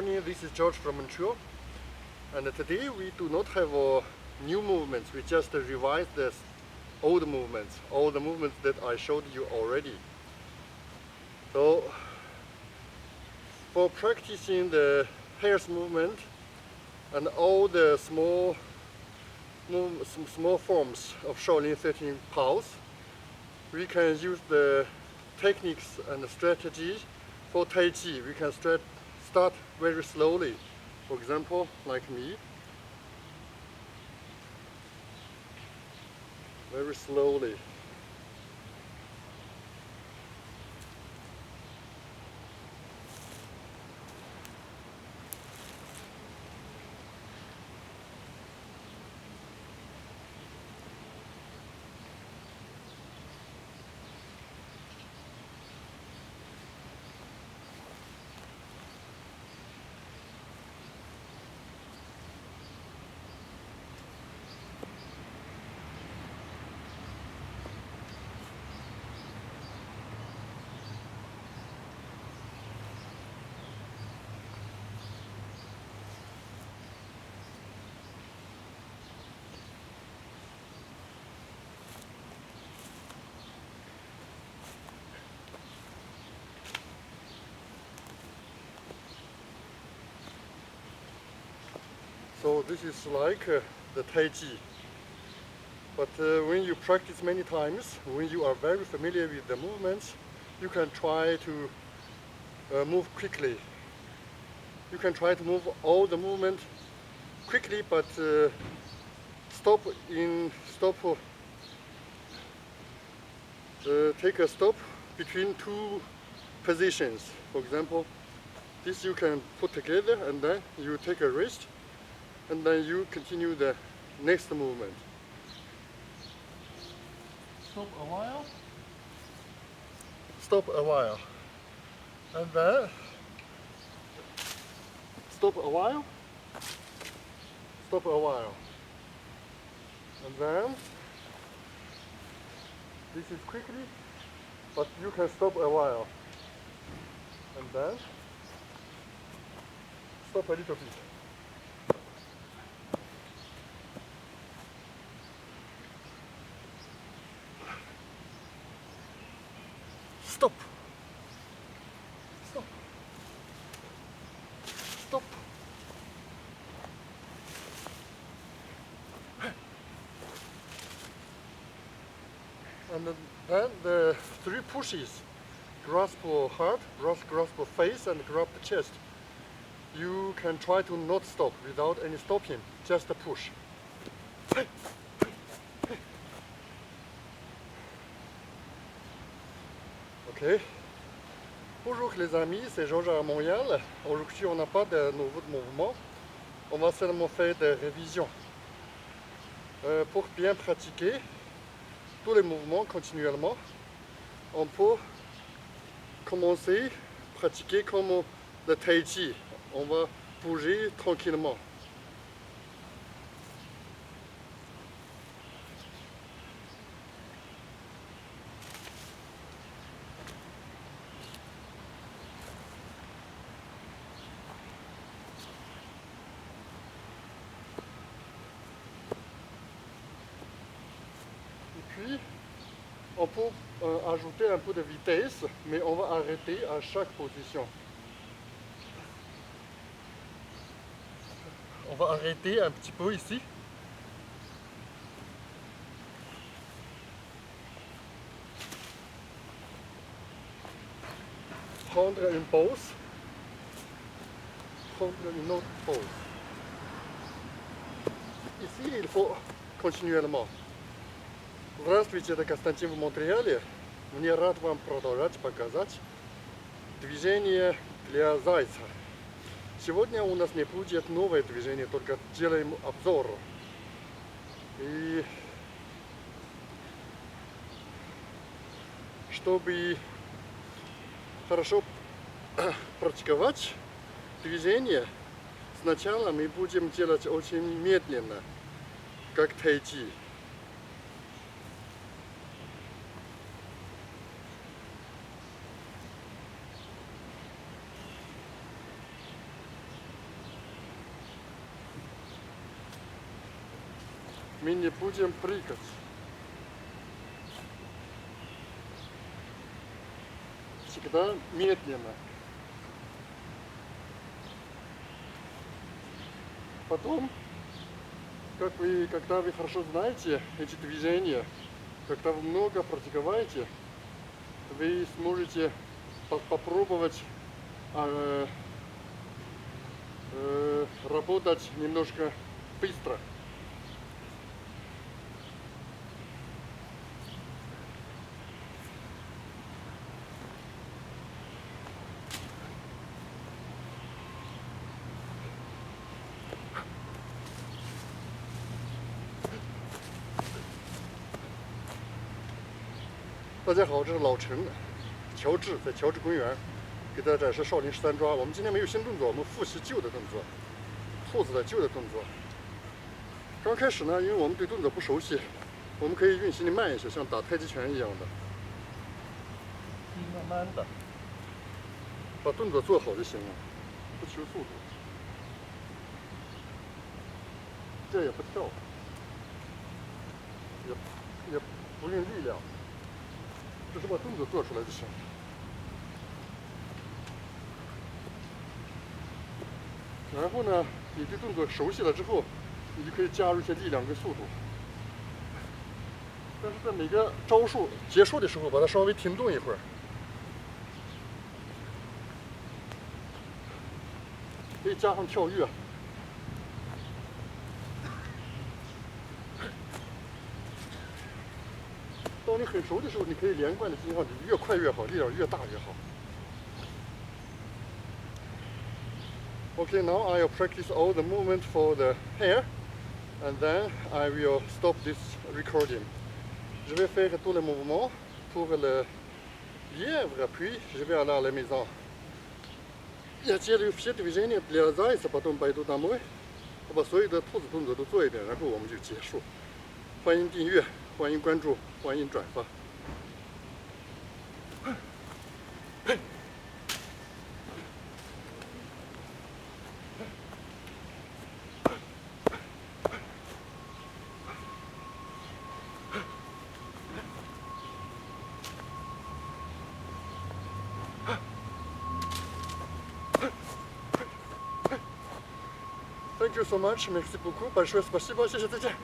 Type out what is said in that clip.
morning, this is George from Montreal, and today we do not have new movements, we just revise the old movements, all the movements that I showed you already. So for practicing the Hare's movement and all the small forms of Shaolin 13 pulse, we can use the techniques and strategies for Tai Chi. We can start very slowly. For example, like me, very slowly. So this is like the Tai Chi. But when you practice many times, when you are very familiar with the movements, you can try to move quickly. You can try to move all the movement quickly, but take a stop between two positions. For example, this you can put together and then you take a rest and then you continue the next movement. Stop a while. Stop a while. And then stop a while. Stop a while. And then this is quickly, but you can stop a while. And then stop a little bit. Stop. Stop. Stop. And then the three pushes: grasp heart, grasp face, and grab the chest. You can try to not stop without any stopping, just a push. Ok. Bonjour les amis, c'est Georges à Montréal. Aujourd'hui on n'a pas de nouveau mouvement. On va seulement faire des révisions. Pour bien pratiquer tous les mouvements continuellement, on peut commencer à pratiquer comme le Tai Chi. On va bouger tranquillement. Puis, on peut ajouter un peu de vitesse, mais on va arrêter à chaque position. On va arrêter un petit peu ici. Prendre une pause. Prendre une autre pause. Ici, il faut continuellement. Здравствуйте, это Константин в Монреале. Мне рад вам показать движение для зайца. Сегодня у нас не будет новое движение, только делаем обзор. И чтобы хорошо практиковать движение, сначала мы будем делать очень медленно, как Tai Chi. мы не будем прыгать. Всегда медленно. Потом, когда вы хорошо знаете эти движения, когда вы много практиковаете, вы сможете попробовать работать немножко быстро.大家好，这是老陈，乔治在乔治公园给大家展示少林13抓。我们今天没有新动作，我们复习旧的动作，兔子的旧的动作。刚开始呢，因为我们对动作不熟悉，我们可以运行的慢一些，像打太极拳一样的，慢慢的把动作做好就行了，不求速度，这也不跳，也不用力量。只是把动作做出来就行。然后呢，你对动作熟悉了之后，你就可以加入一些力量跟速度。但是在每个招数结束的时候，把它稍微停顿一会儿。可以加上跳跃。当你很熟的时候，你可以连贯的进行，越快越好，力量越大越好。Okay, now I'll practice all the movement for the hare, and then I will stop this recording. Je vais faire tous les mouvements pour le lièvre, puis je vais aller à la maison. Я делаю все движения для зайца, потом пойду домой. 我把所有的兔子动作都做一遍，然后我们就结束。欢迎订阅。欢迎关注，欢迎转发。Thank you so much, merci beaucoup. Большое спасибо, 谢谢，再见。